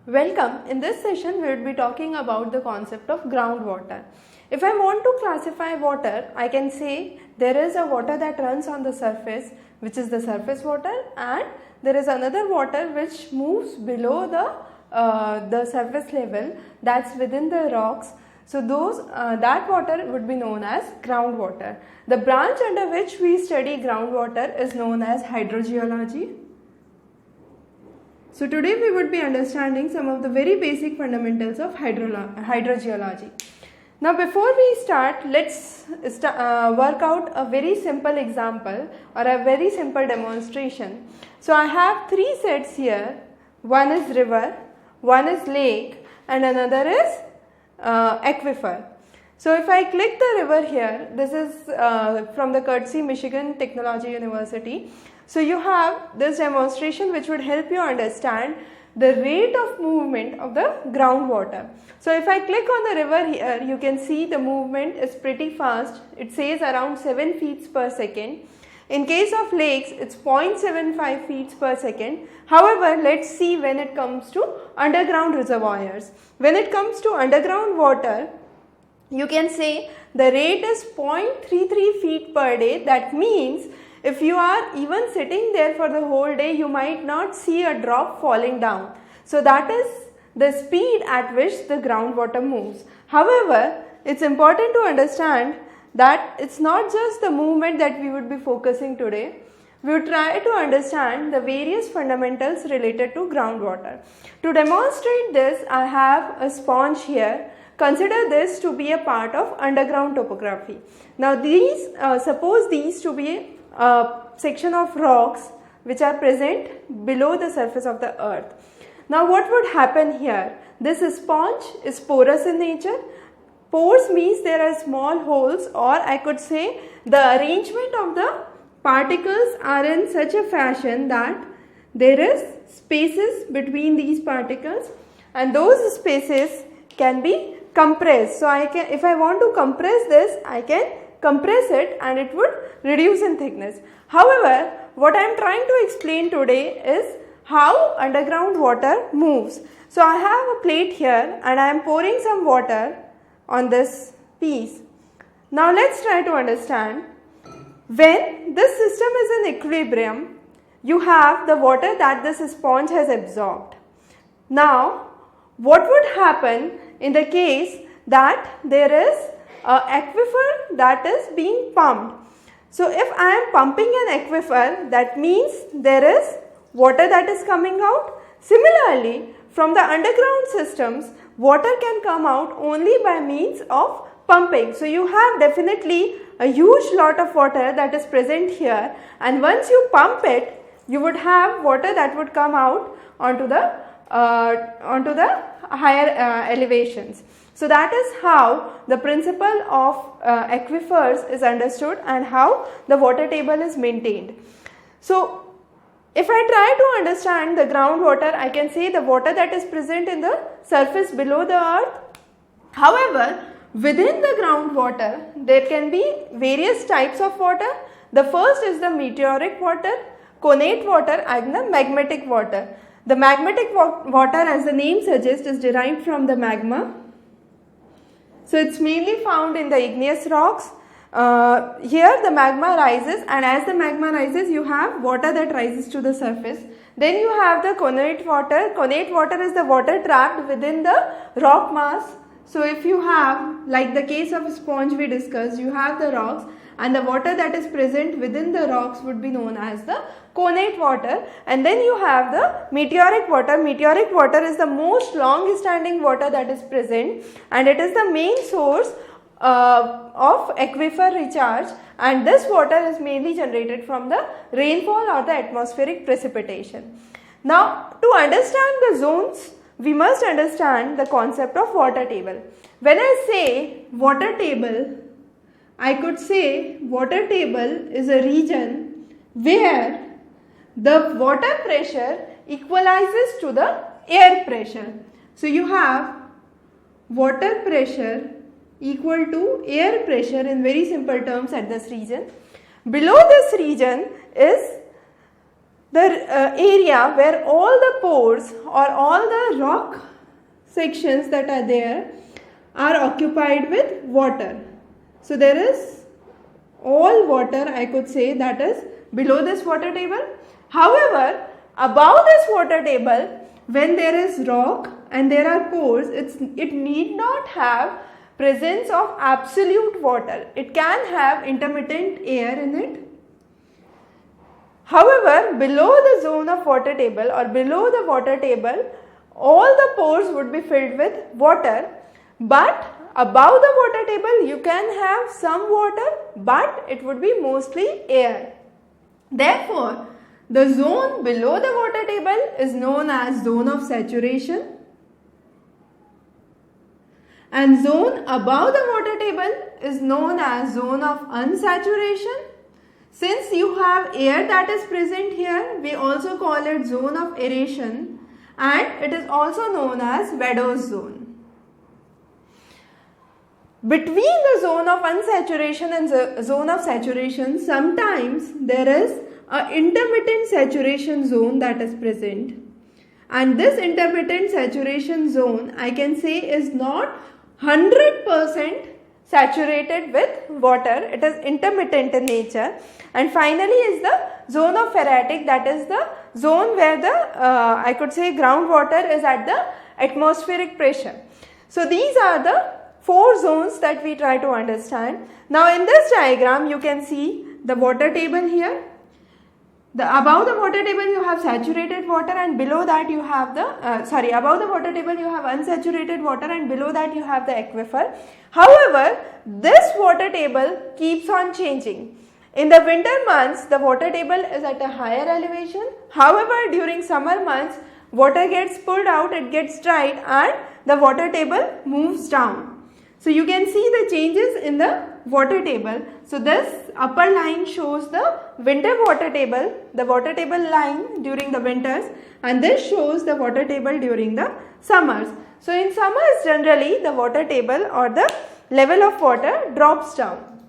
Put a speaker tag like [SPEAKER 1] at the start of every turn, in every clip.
[SPEAKER 1] Welcome. In this session, we will be talking about the concept of groundwater. If I want to classify water, I can say there is a water that runs on the surface, which is the surface water, and there is another water which moves below the surface level, that's within the rocks. So that water would be known as groundwater. The branch under which we study groundwater is known as hydrogeology. So today we would be understanding some of the very basic fundamentals of hydrogeology. Now before we start, let's work out a very simple example or a very simple demonstration. So I have three sets here. One is river, one is lake, and another is aquifer. So if I click the river here, this is from the courtesy Michigan Technology University. So you have this demonstration which would help you understand the rate of movement of the groundwater. So if I click on the river here, you can see the movement is pretty fast. It says around 7 feet per second. In case of lakes, it's 0.75 feet per second. However, let's see when it comes to underground reservoirs. When it comes to underground water, you can say the rate is 0.33 feet per day. That means if you are even sitting there for the whole day, you might not see a drop falling down. So that is the speed at which the groundwater moves. However, it's important to understand that it's not just the movement that we would be focusing today. We will try to understand the various fundamentals related to groundwater. To demonstrate this, I have a sponge here. Consider this to be a part of underground topography. Now suppose these to be a section of rocks which are present below the surface of the earth. Now what would happen here? This sponge is porous in nature. Pores means there are small holes, or I could say the arrangement of the particles are in such a fashion that there is spaces between these particles, and those spaces can be compressed. So if I want to compress this, I can compress it and it would reduce in thickness. However, what I am trying to explain today is how underground water moves. So I have a plate here and I am pouring some water on this piece. Now let's try to understand. When this system is in equilibrium, you have the water that this sponge has absorbed. Now what would happen in the case that there is an aquifer that is being pumped? So if I am pumping an aquifer, that means there is water that is coming out. Similarly, from the underground systems, water can come out only by means of pumping. So you have definitely a huge lot of water that is present here, and once you pump it, you would have water that would come out onto the higher elevations. So that is how the principle of aquifers is understood and how the water table is maintained. So if I try to understand the groundwater, I can say the water that is present in the surface below the earth. However, within the groundwater, there can be various types of water. The first is the meteoric water, Connate water, and the magmatic water. The magmatic water, as the name suggests, is derived from the magma. So it's mainly found in the igneous rocks. Here the magma rises, and as the magma rises, you have water that rises to the surface. Then you have the connate water. Connate water is the water trapped within the rock mass. So if you have, like the case of a sponge we discussed, you have the rocks, and the water that is present within the rocks would be known as the connate water. And then you have the meteoric water. Meteoric water is the most long standing water that is present, and it is the main source of aquifer recharge, and this water is mainly generated from the rainfall or the atmospheric precipitation. Now to understand the zones, we must understand the concept of water table. When I say water table, I could say water table is a region where the water pressure equalizes to the air pressure. So you have water pressure equal to air pressure in very simple terms at this region. Below this region is the area where all the pores or all the rock sections that are there are occupied with water. So there is all water, I could say, that is below this water table. However, above this water table, when there is rock and there are pores, it need not have presence of absolute water. It can have intermittent air in it. However, below the zone of water table or below the water table, all the pores would be filled with water, but above the water table you can have some water, but it would be mostly air. Therefore, the zone below the water table is known as zone of saturation, and zone above the water table is known as zone of unsaturation. Since you have air that is present here, we also call it zone of aeration, and it is also known as vadose zone. Between the zone of unsaturation and the zone of saturation, sometimes there is an intermittent saturation zone that is present, and this intermittent saturation zone, I can say, is not 100% saturated with water. It is intermittent in nature. And finally is the zone of ferritic, that is the zone where the I could say groundwater is at the atmospheric pressure. So these are the 4 zones that we try to understand. Now in this diagram you can see the water table here. Above the water table you have saturated water, and below that you have the above the water table you have unsaturated water, and below that you have the aquifer. However, this water table keeps on changing. In the winter months the water table is at a higher elevation. However, during summer months water gets pulled out, it gets dried, and the water table moves down. So you can see the changes in the water table. So this upper line shows the winter water table, the water table line during the winters, and this shows the water table during the summers. So in summers generally the water table or the level of water drops down.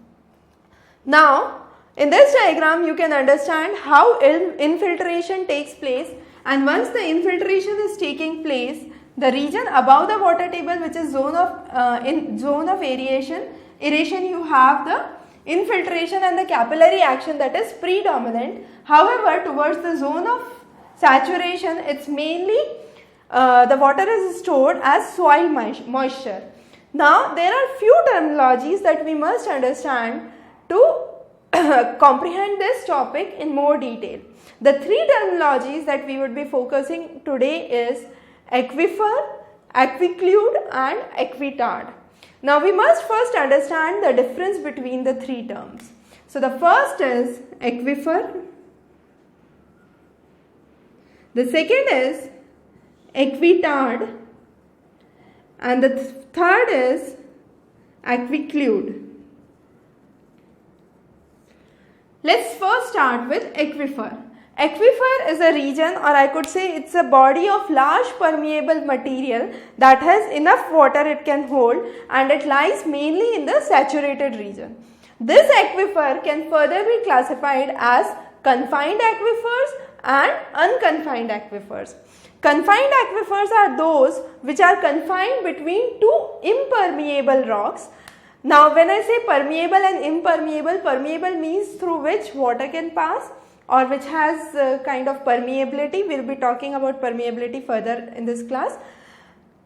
[SPEAKER 1] Now in this diagram you can understand how infiltration takes place, and once the infiltration is taking place, the region above the water table, which is zone of aeration, you have the infiltration and the capillary action that is predominant. However, towards the zone of saturation, it's mainly the water is stored as soil moisture. Now there are few terminologies that we must understand to comprehend this topic in more detail. The 3 terminologies that we would be focusing today is aquifer, aquiclude and aquitard. Now we must first understand the difference between the 3 terms. So the first is aquifer, the second is aquitard, and the third is aquiclude. Let's first start with aquifer. Aquifer is a region, or I could say it's a body of large permeable material that has enough water it can hold, and it lies mainly in the saturated region. This aquifer can further be classified as confined aquifers and unconfined aquifers. Confined aquifers are those which are confined between 2 impermeable rocks. Now when I say permeable and impermeable, permeable means through which water can pass, or which has kind of permeability. We will be talking about permeability further in this class.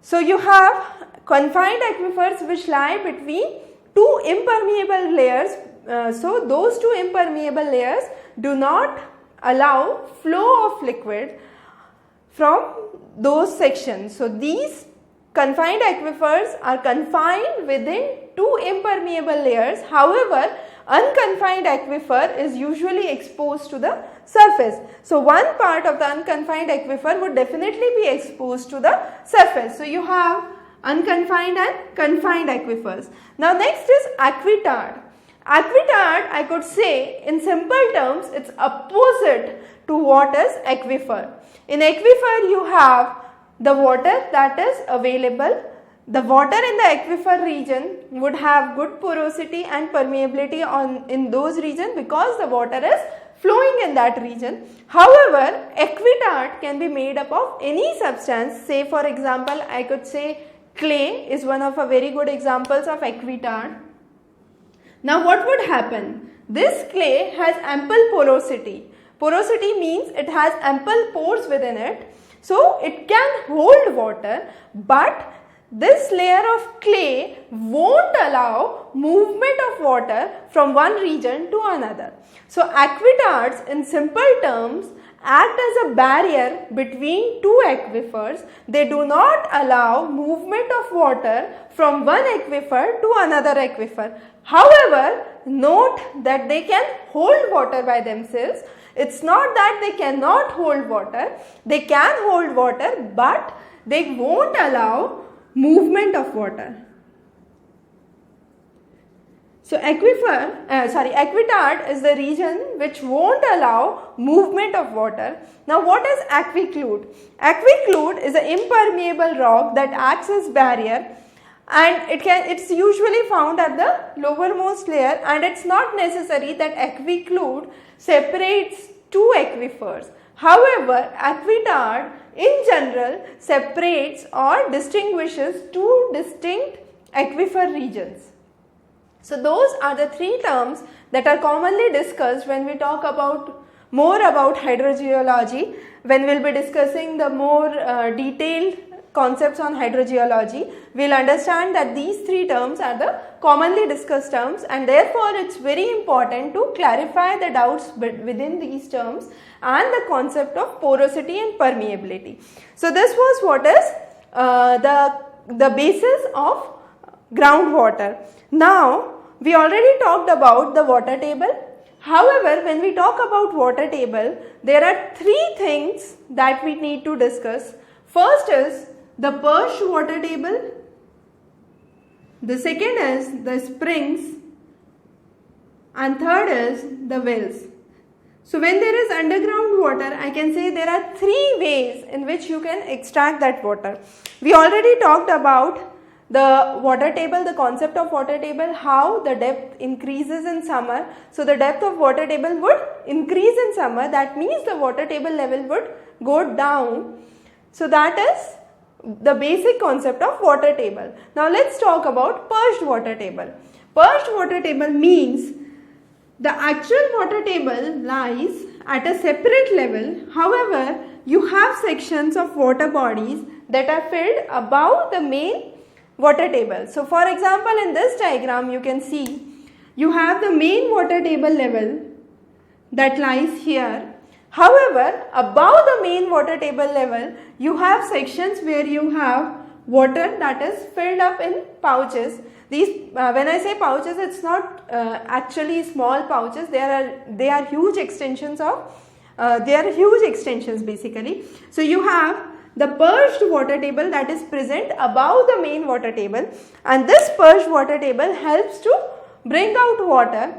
[SPEAKER 1] So you have confined aquifers which lie between 2 impermeable layers. So those 2 impermeable layers do not allow flow of liquid from those sections. So these confined aquifers are confined within 2 impermeable layers. However, unconfined aquifer is usually exposed to the surface. So one part of the unconfined aquifer would definitely be exposed to the surface. So you have unconfined and confined aquifers. Now next is aquitard. Aquitard, I could say in simple terms, it's opposite to what is aquifer. In aquifer you have the water that is available. The water in the aquifer region would have good porosity and permeability in those regions because the water is flowing in that region. However, Aquitard can be made up of any substance. Say for example, I could say clay is one of a very good examples of Aquitard. Now what would happen? This clay has ample porosity. Porosity means it has ample pores within it, so it can hold water, but this layer of clay won't allow movement of water from one region to another. So aquitards in simple terms act as a barrier between two aquifers. They do not allow movement of water from one aquifer to another aquifer. However, note that they can hold water by themselves. It's not that they cannot hold water. They can hold water, but they won't allow movement of water. So aquitard is the region which won't allow movement of water. Now what is aquiclude? Aquiclude is an impermeable rock that acts as barrier, and it's usually found at the lowermost layer, and it's not necessary that aquiclude separates two aquifers. However, aquitard in general separates or distinguishes two distinct aquifer regions. So those are the three terms that are commonly discussed when we talk about more about hydrogeology, when we'll be discussing the more detailed concepts on hydrogeology. We'll understand that these three terms are the commonly discussed terms, and therefore it's very important to clarify the doubts within these terms and the concept of porosity and permeability. So this was what is the basis of groundwater. Now we already talked about the water table. However, when we talk about water table, there are three things that we need to discuss. First is the perched water table. The second is the springs, and third is the wells. So when there is underground water, I can say there are three ways in which you can extract that water. We already talked about the water table, the concept of water table, how the depth increases in summer. So the depth of water table would increase in summer. That means the water table level would go down. So that is the basic concept of water table. Now let's talk about perched water table. Perched water table means the actual water table lies at a separate level. However, you have sections of water bodies that are filled above the main water table. So for example, in this diagram you can see you have the main water table level that lies here. However, above the main water table level, you have sections where you have water that is filled up in pouches. These, when I say pouches, it's not actually small pouches. They are huge extensions of. They are huge extensions basically. So you have the perched water table that is present above the main water table, and this perched water table helps to bring out water.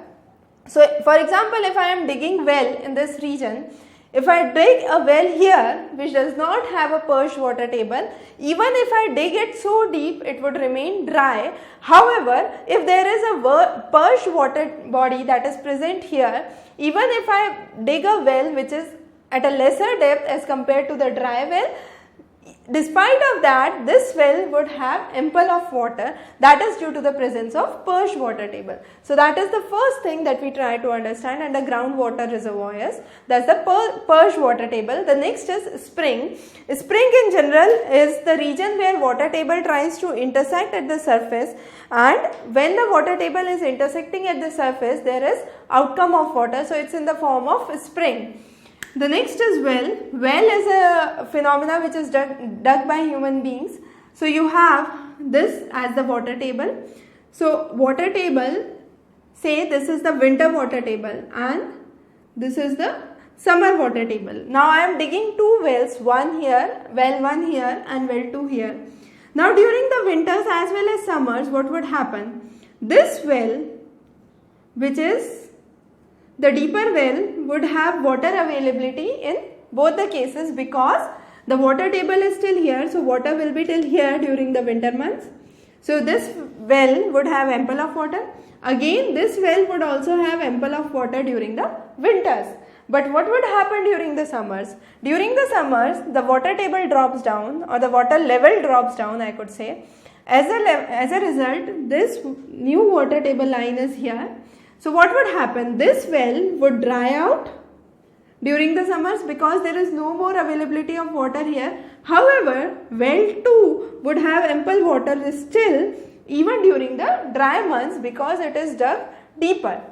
[SPEAKER 1] So for example, if I am digging well in this region, if I dig a well here which does not have a perched water table, even if I dig it so deep, it would remain dry. However, if there is a perched water body that is present here, even if I dig a well which is at a lesser depth as compared to the dry well, despite of that, this well would have ample of water. That is due to the presence of perched water table. So that is the first thing that we try to understand under groundwater reservoirs. That's the perched water table. The next is spring. Spring in general is the region where water table tries to intersect at the surface, and when the water table is intersecting at the surface, there is outcome of water. So it's in the form of spring. The next is well. Well is a phenomena which is dug by human beings. So you have this as the water table. So water table, say this is the winter water table and this is the summer water table. Now I am digging two wells, one here, well one here and well two here. Now during the winters as well as summers, what would happen? This well, which is the deeper well, would have water availability in both the cases, because the water table is still here, so water will be till here during the winter months. So this well would have ample of water. Again, this well would also have ample of water during the winters. But what would happen during the summers? During the summers, the water table drops down, or the water level drops down, I could say. As a result, this new water table line is here. So what would happen? This well would dry out during the summers because there is no more availability of water here. However, well 2 would have ample water still even during the dry months because it is dug deeper.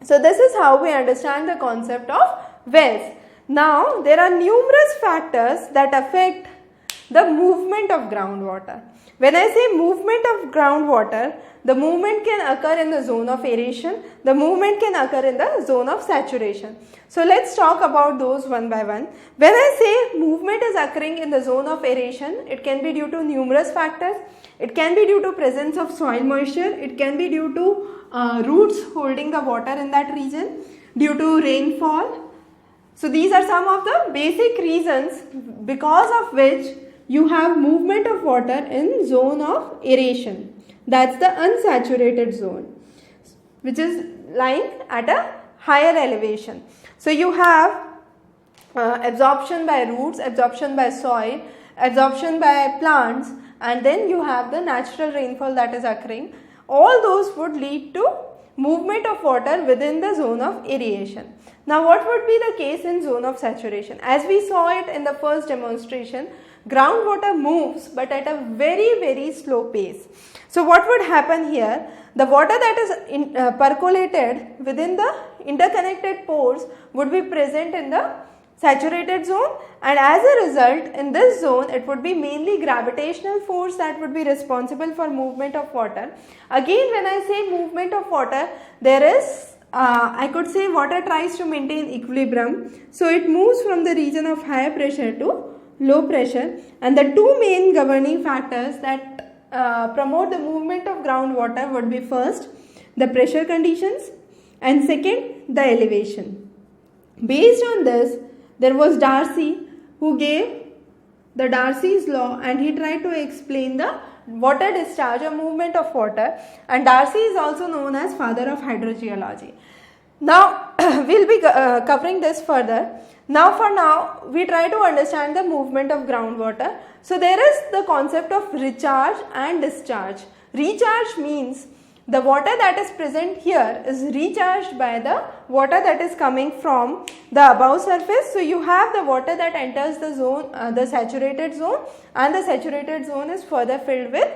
[SPEAKER 1] So this is how we understand the concept of wells. Now there are numerous factors that affect the movement of groundwater. When I say movement of groundwater, the movement can occur in the zone of aeration, the movement can occur in the zone of saturation. So let's talk about those one by one. When I say movement is occurring in the zone of aeration, it can be due to numerous factors. It can be due to presence of soil moisture, it can be due to roots holding the water in that region, due to rainfall. So these are some of the basic reasons because of which you have movement of water in zone of aeration. That's the unsaturated zone, which is lying at a higher elevation. So you have absorption by roots, absorption by soil, absorption by plants, and then you have the natural rainfall that is occurring. All those would lead to movement of water within the zone of aeration. Now what would be the case in zone of saturation? As we saw it in the first demonstration, groundwater moves but at a very slow pace. So what would happen here? The water that is percolated within the interconnected pores would be present in the saturated zone, and as a result in this zone it would be mainly gravitational force that would be responsible for movement of water. Again, when I say movement of water, there is I could say water tries to maintain equilibrium, so it moves from the region of higher pressure to low pressure, and the two main governing factors that promote the movement of groundwater would be first the pressure conditions and second the elevation. Based on this, there was Darcy who gave the Darcy's law, and he tried to explain the water discharge or movement of water, and Darcy is also known as father of hydrogeology. Now we'll be covering this further. Now for now we try to understand the movement of groundwater. So there is the concept of recharge and discharge. Recharge means the water that is present here is recharged by the water that is coming from the above surface. So you have the water that enters the zone, the saturated zone, and the saturated zone is further filled with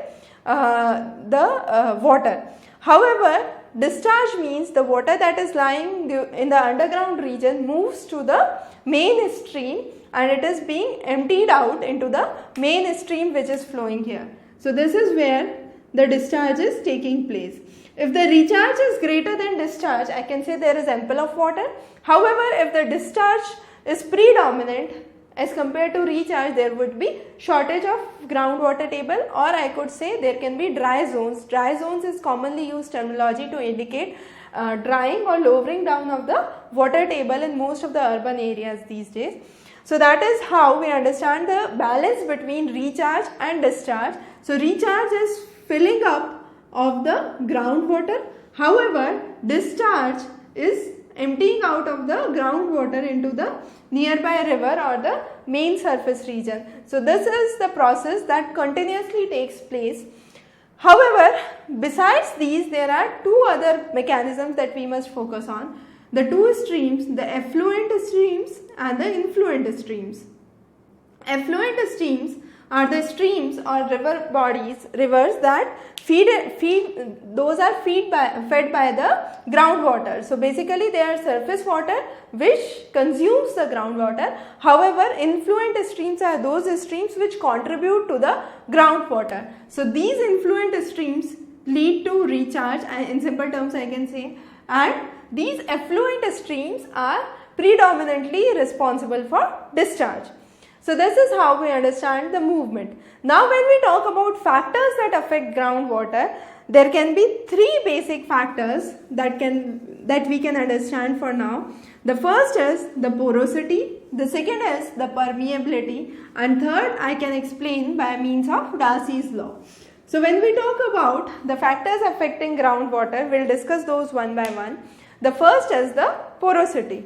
[SPEAKER 1] the water. However, discharge means the water that is lying in the underground region moves to the main stream and it is being emptied out into the main stream which is flowing here. So this is where the discharge is taking place. If the recharge is greater than discharge, I can say there is ample of water. However, if the discharge is predominant as compared to recharge, there would be shortage of groundwater table, or I could say there can be dry zones. Dry zones is commonly used terminology to indicate drying or lowering down of the water table in most of the urban areas these days. So that is how we understand the balance between recharge and discharge. So recharge is filling up of the groundwater. However, discharge is emptying out of the groundwater into the nearby river or the main surface region. So this is the process that continuously takes place. However, besides these, there are two other mechanisms that we must focus on. The two streams, the effluent streams and the influent streams. Effluent streams are the streams or river bodies, rivers that those are fed by the groundwater. So basically they are surface water which consumes the groundwater. However, influent streams are those streams which contribute to the groundwater. So these influent streams lead to recharge, in simple terms I can say, and these effluent streams are predominantly responsible for discharge. So this is how we understand the movement. Now when we talk about factors that affect groundwater, there can be three basic factors that we can understand for now. The first is the porosity, the second is the permeability, and third I can explain by means of Darcy's law. So when we talk about the factors affecting groundwater, we'll discuss those one by one. The first is the porosity.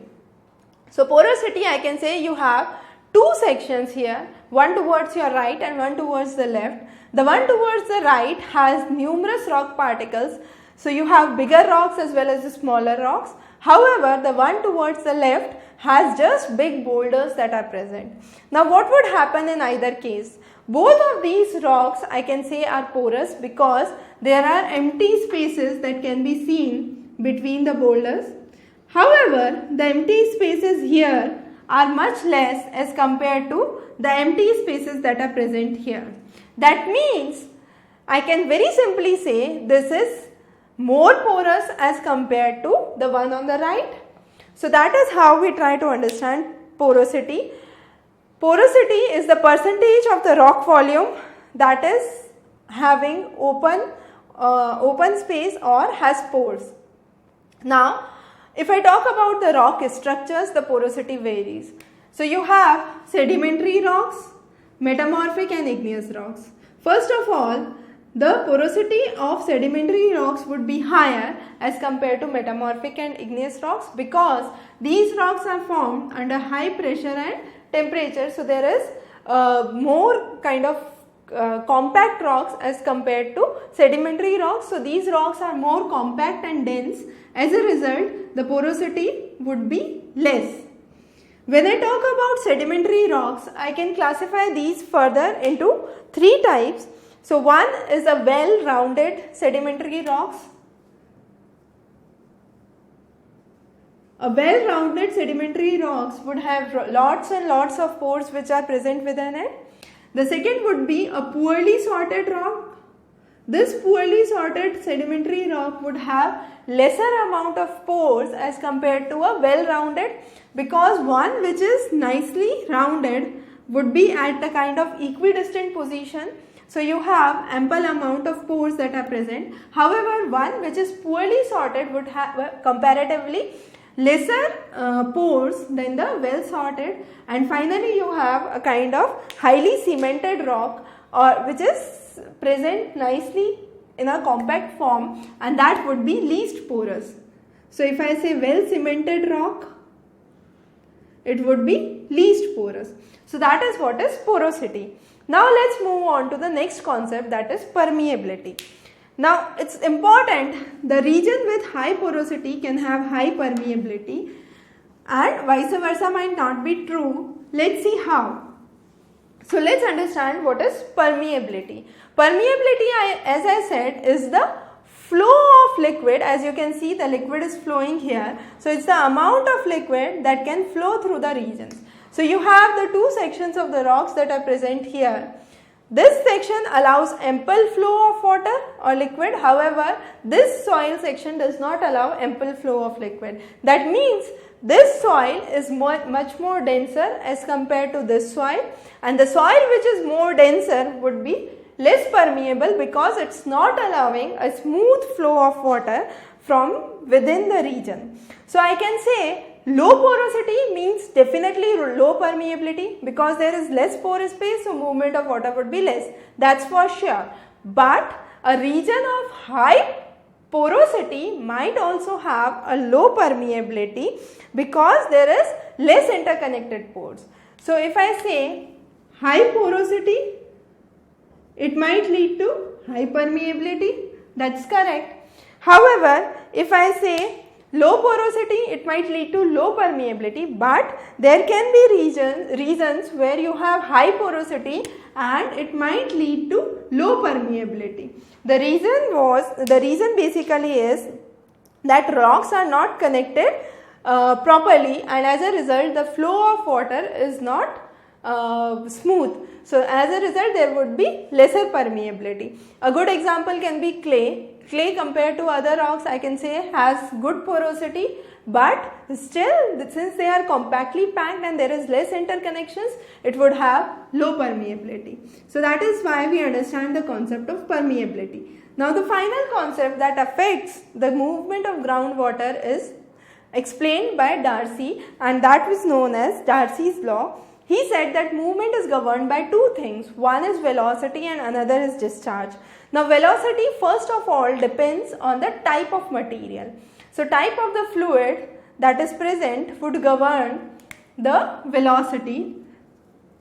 [SPEAKER 1] So porosity, I can say you have two sections here, one towards your right and one towards the left. The one towards the right has numerous rock particles, so you have bigger rocks as well as the smaller rocks. However, the one towards the left has just big boulders that are present. Now what would happen in either case? Both of these rocks, I can say, are porous because there are empty spaces that can be seen between the boulders. However, the empty spaces here are much less as compared to the empty spaces that are present here. That means I can very simply say this is more porous as compared to the one on the right. So that is how we try to understand porosity. Porosity is the percentage of the rock volume that is having open space or has pores. Now, if I talk about the rock structures, the porosity varies. So you have sedimentary rocks, metamorphic and igneous rocks. First of all, the porosity of sedimentary rocks would be higher as compared to metamorphic and igneous rocks because these rocks are formed under high pressure and temperature. So there is more kind of compact rocks as compared to sedimentary rocks. So these rocks are more compact and dense. As a result, the porosity would be less. When I talk about sedimentary rocks, I can classify these further into three types. So one is a well-rounded sedimentary rocks. A well-rounded sedimentary rocks would have lots and lots of pores which are present within it. The second would be a poorly sorted rock. This poorly sorted sedimentary rock would have lesser amount of pores as compared to a well-rounded, because one which is nicely rounded would be at the kind of equidistant position. So you have ample amount of pores that are present. However, one which is poorly sorted would have comparatively lesser pores than the well sorted. And finally you have a kind of highly cemented rock which is present nicely in a compact form, and that would be least porous. So if I say well cemented rock, it would be least porous. So that is what is porosity. Now let's move on to the next concept, that is permeability. Now it's important, the region with high porosity can have high permeability and vice versa might not be true. Let's see how. So let's understand what is permeability. Permeability, as I said, is the flow of liquid. As you can see, the liquid is flowing here. So it's the amount of liquid that can flow through the regions. So you have the two sections of the rocks that are present here. This section allows ample flow of water or liquid. However, this soil section does not allow ample flow of liquid. That means this soil is much more denser as compared to this soil, and the soil which is more denser would be less permeable because it's not allowing a smooth flow of water from within the region. So I can say low porosity means definitely low permeability because there is less pore space, so movement of water would be less. That's for sure. But a region of high porosity might also have a low permeability because there is less interconnected pores. So if I say high porosity, it might lead to high permeability. That's correct. However, if I say low porosity, it might lead to low permeability, but there can be reasons where you have high porosity and it might lead to low permeability. The reason basically is that rocks are not connected properly, and as a result the flow of water is not smooth. So as a result there would be lesser permeability. A good example can be clay. Clay compared to other rocks, I can say, has good porosity, but still since they are compactly packed and there is less interconnections, it would have low permeability. So that is why we understand the concept of permeability. Now the final concept that affects the movement of groundwater is explained by Darcy, and that was known as Darcy's law. He said that movement is governed by two things. One is velocity and another is discharge. Now velocity first of all depends on the type of material. So type of the fluid that is present would govern the velocity.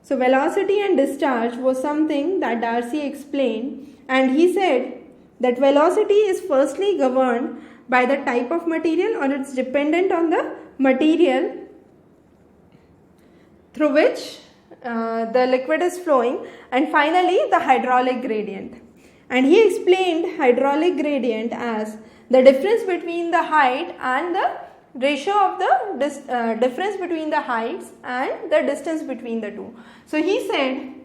[SPEAKER 1] So velocity and discharge was something that Darcy explained, and he said that velocity is firstly governed by the type of material, or it's dependent on the material through which the liquid is flowing, and finally the hydraulic gradient. And he explained hydraulic gradient as the difference between the height and the ratio of the difference between the heights and the distance between the two. So he said,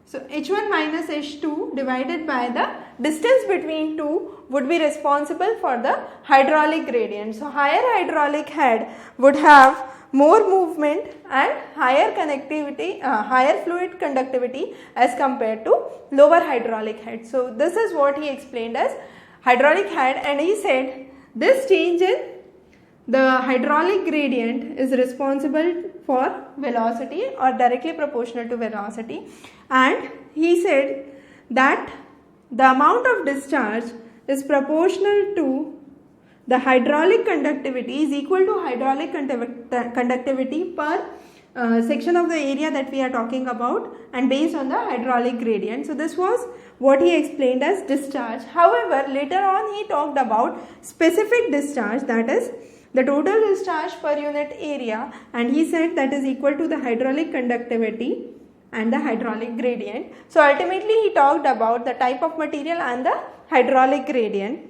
[SPEAKER 1] so h1 minus h2 divided by the distance between two would be responsible for the hydraulic gradient. So higher hydraulic head would have more movement and higher connectivity, higher fluid conductivity as compared to lower hydraulic head. So this is what he explained as hydraulic head, and he said this change in the hydraulic gradient is responsible for velocity or directly proportional to velocity, and he said that the amount of discharge is proportional to the hydraulic conductivity is equal to hydraulic conductivity per section of the area that we are talking about, and based on the hydraulic gradient. So this was what he explained as discharge. However, later on he talked about specific discharge, that is the total discharge per unit area, and he said that is equal to the hydraulic conductivity and the hydraulic gradient. So ultimately he talked about the type of material and the hydraulic gradient,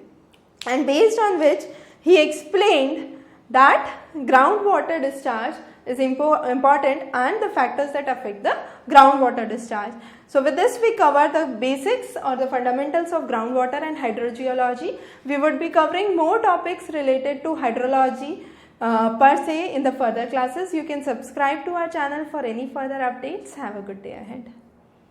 [SPEAKER 1] and based on which he explained that groundwater discharge is important and the factors that affect the groundwater discharge. So with this we cover the basics or the fundamentals of groundwater and hydrogeology. We would be covering more topics related to hydrology per se in the further classes. You can subscribe to our channel for any further updates. Have a good day ahead.